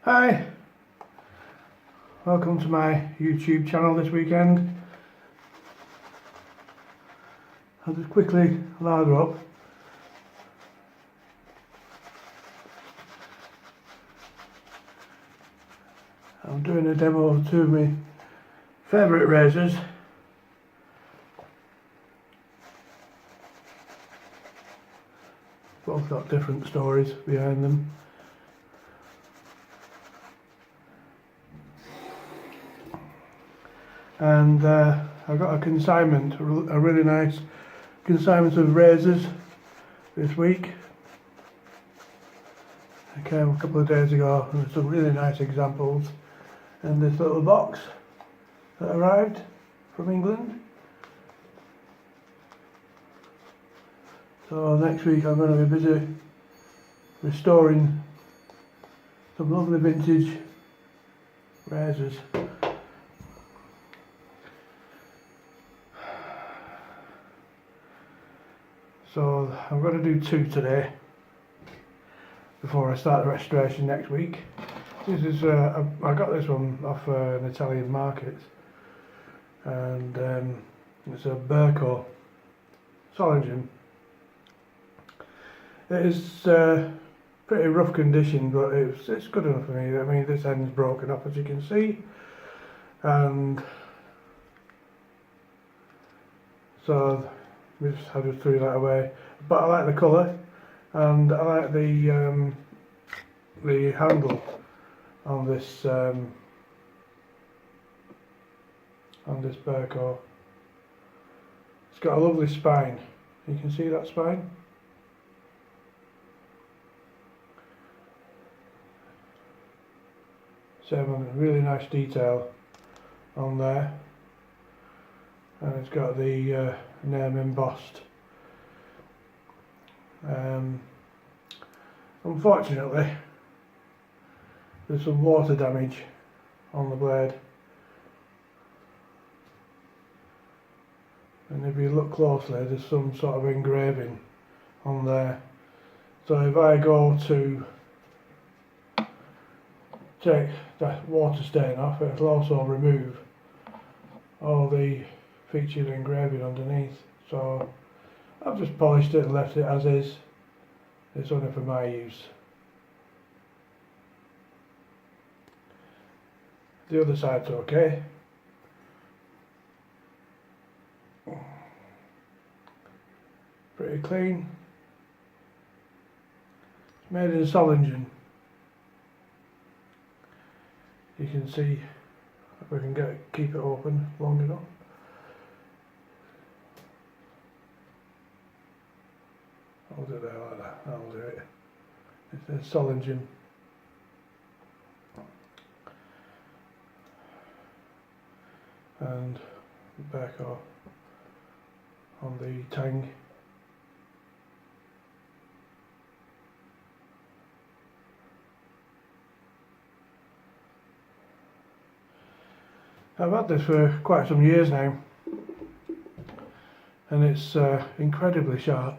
Hi, welcome to my YouTube channel this weekend. I'll just quickly lather up. I'm doing a demo of two of my favourite razors. Both got different stories behind them. And I've got a consignment, a really nice consignment of razors this week. I came a couple of days ago and there's some really nice examples in this little box that arrived from England. So next week I'm going to be busy restoring some lovely vintage razors. So I'm going to do two today before I start the restoration next week. This is I got this one off an Italian market, and it's a Birko Solingen. It is pretty rough condition, but it's good enough for me. I mean, this end's broken off, as you can see, and so I just threw that away. But I like the colour, and I like the handle on this Birko. It's got a lovely spine. You can see that spine. Same, really nice detail on there, and it's got the name embossed. Unfortunately, there's some water damage on the blade, and if you look closely, there's some sort of engraving on there. So if I go to take that water stain off, it'll also remove all the featured engraving underneath. So I've just polished it and left it as is. It's only for my use. The other side's okay. Pretty clean. It's made in Solingen. You can see if we can keep it open long enough. I'll do it there like that. I'll do it. It's Solingen. And Birko on the tang. I've had this for quite some years now, and it's incredibly sharp.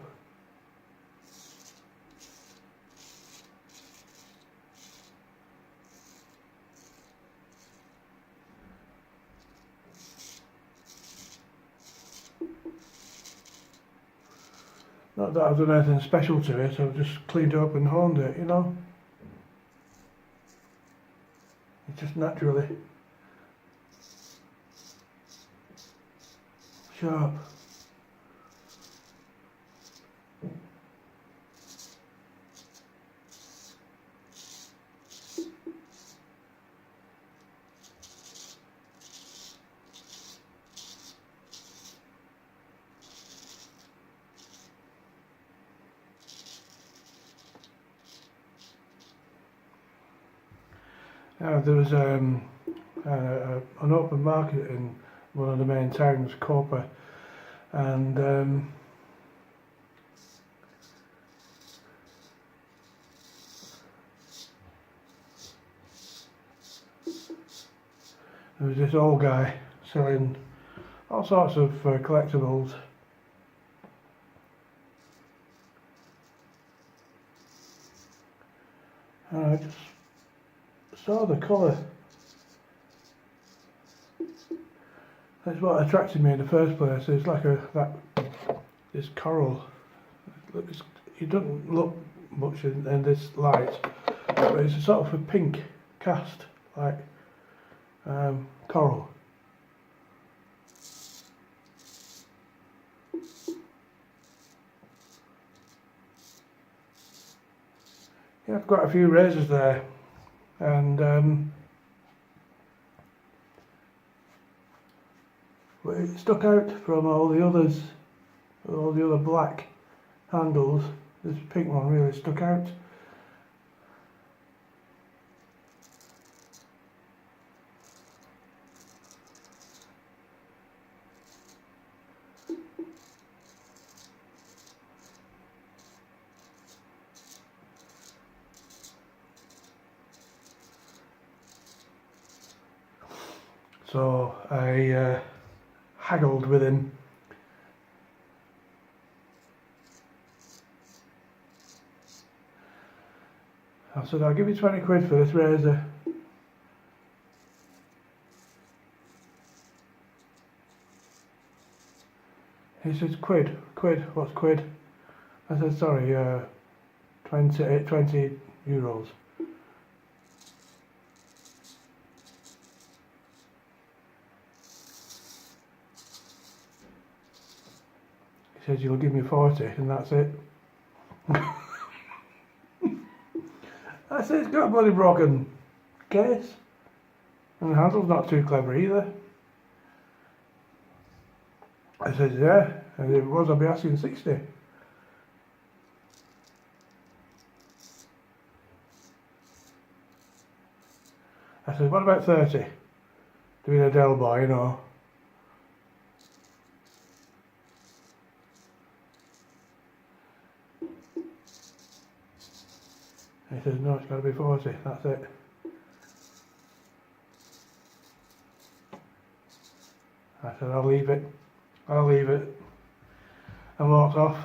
Not that I've done anything special to it, I've just cleaned it up and honed it, you know. It's just naturally sharp. There was an open market in one of the main towns, Koper, and there was this old guy selling all sorts of collectibles. And I just saw the colour. That's what attracted me in the first place. It's like this coral. It doesn't look much in this light, but it's a sort of a pink cast, like coral. Yeah, I've got a few razors there, and but it stuck out from all the others, all the other black handles. This pink one really stuck out. So I haggled with him. I said, I'll give you 20 quid for this razor. He says, quid, what's quid? I said, sorry, 20 euros. He says, you'll give me 40 and that's it. I said, it's got a bloody broken case. And the handle's not too clever either. I said, yeah, and if it was, I'd be asking 60. I said, what about 30? Doing a Del Boy, you know. He says, no, it's got to be 40, that's it. I said, I'll leave it, and walked off.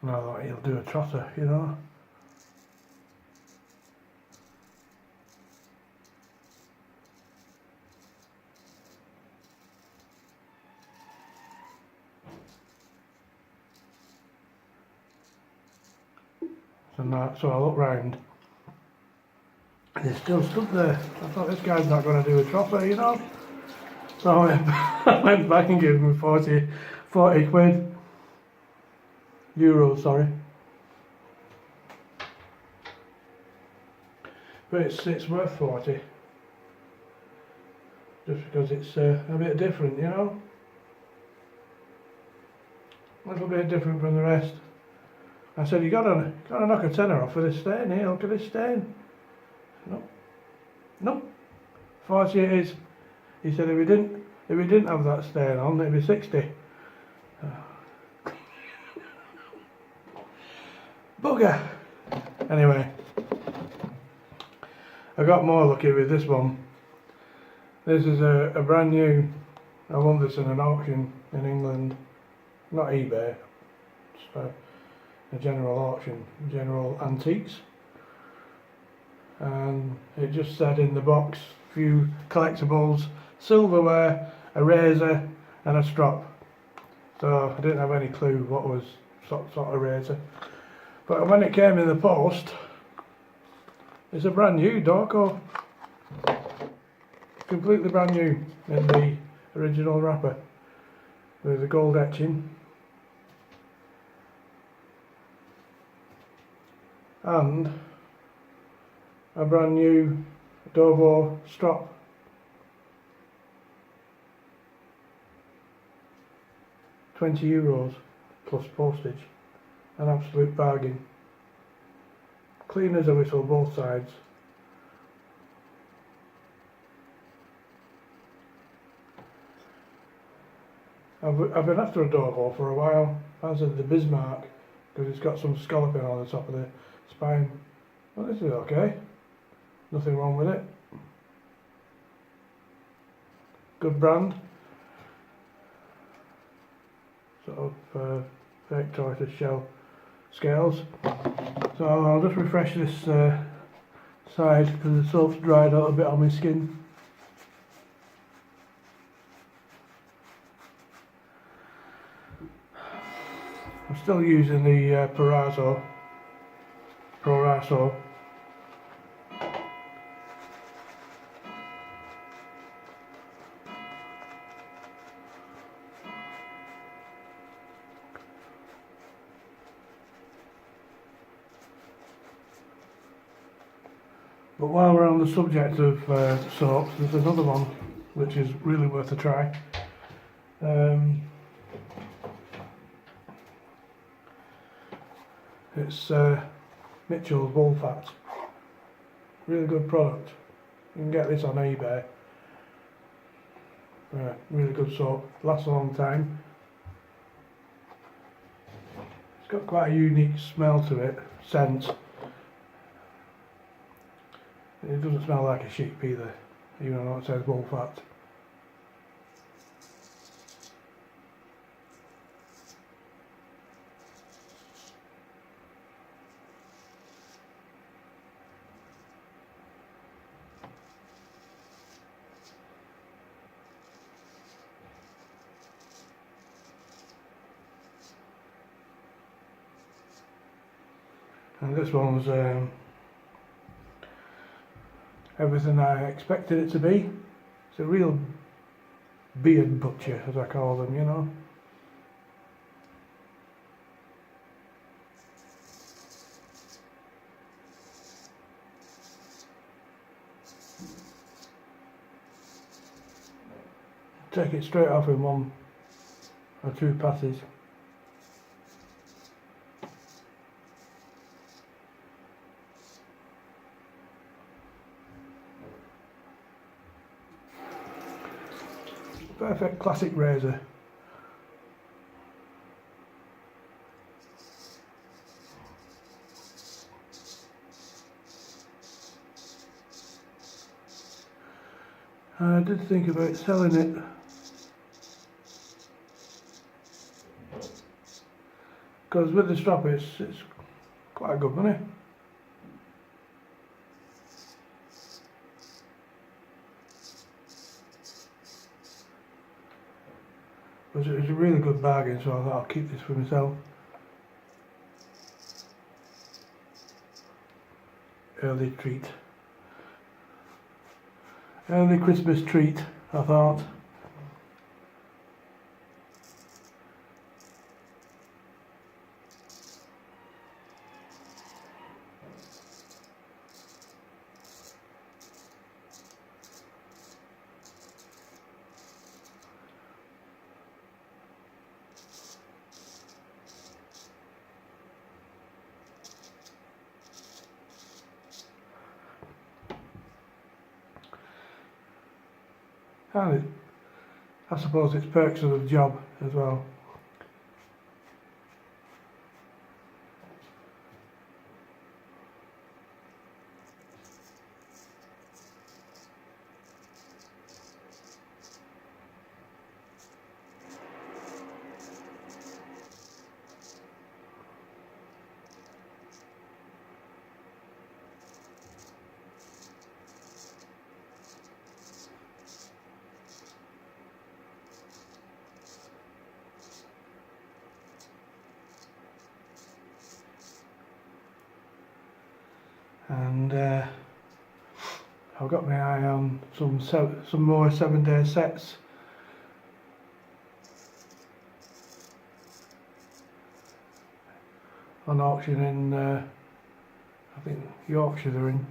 And I thought, he'll do a trotter, you know. So I looked round, and he's still stood there. I thought, this guy's not going to do a trotter, you know. So I went back and gave him 40 quid. Euros, sorry. But it's worth 40. Just because it's a bit different, you know. A little bit different from the rest. I said, you gotta knock a tenner off for this stain here. Look at this stain. Nope. 40 it is. He said, if we didn't have that stain on, it'd be 60. Bugger. Anyway, I got more lucky with this one. This is a brand new. I won this in an auction in England, not eBay. It's a general auction, general antiques, and it just said in the box, few collectibles, silverware, a razor and a strop. So I didn't have any clue what was sort of razor, but when it came in the post, it's a brand new Birko, completely brand new in the original wrapper with the gold etching. And a brand new Dovo strop. €20 plus postage. An absolute bargain. Clean as a whistle, both sides. I've been after a Dovo for a while. Fancied the Bismarck because it's got some scalloping on the top of the spine. Well, this is okay. Nothing wrong with it. Good brand. Sort of fake tortoise shell scales. So I'll just refresh this side because the soap's dried out a bit on my skin. I'm still using the Pro-Raso. But while we're on the subject of soaps, there's another one which is really worth a try. It's Mitchell's Wool Fat. Really good product. You can get this on eBay. Really good soap. Lasts a long time. It's got quite a unique smell to it, scent. It doesn't smell like a sheep either, even though it says wool fat. And this one's everything I expected it to be. It's a real beard butcher, as I call them, you know. Take it straight off in one or two passes. Perfect classic razor. I did think about selling it, because with the strop it's quite good money. But it was a really good bargain, so I thought I'll keep this for myself. Early treat. Early Christmas treat, I thought. And I suppose it's perks of the job as well. And I've got my eye on some more 7-day sets. On auction in, I think Yorkshire they're in.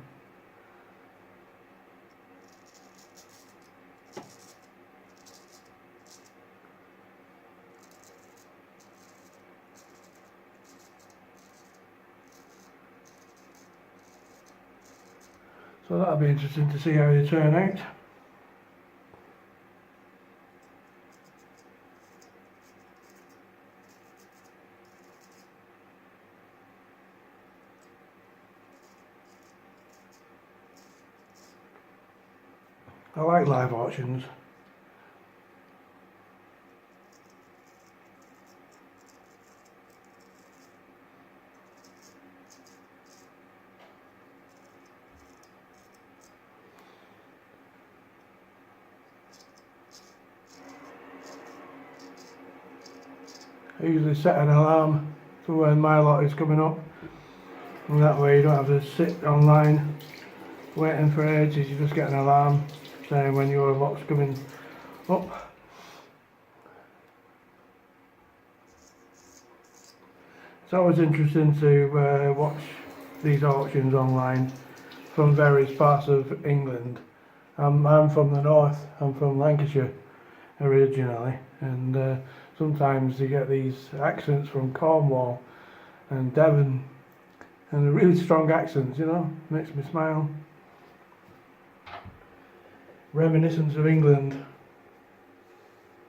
So that'll be interesting to see how they turn out. I like live auctions. I usually set an alarm for when my lot is coming up, and that way you don't have to sit online waiting for ages. You just get an alarm saying when your lot's coming up. It's always interesting to watch these auctions online from various parts of England. I'm from the north, I'm from Lancashire originally, and sometimes you get these accents from Cornwall and Devon, and they're really strong accents, you know, makes me smile. Reminiscence of England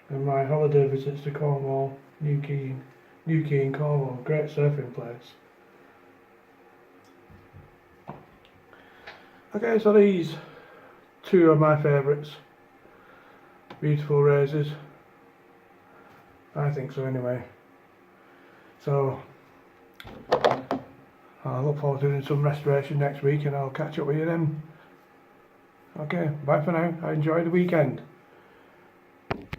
and my holiday visits to Cornwall, Newquay in Cornwall, great surfing place. Okay, so these two are my favourites. Beautiful razors. I think so anyway. So I look forward to doing some restoration next week, and I'll catch up with you then. Okay, bye for now. I enjoy the weekend.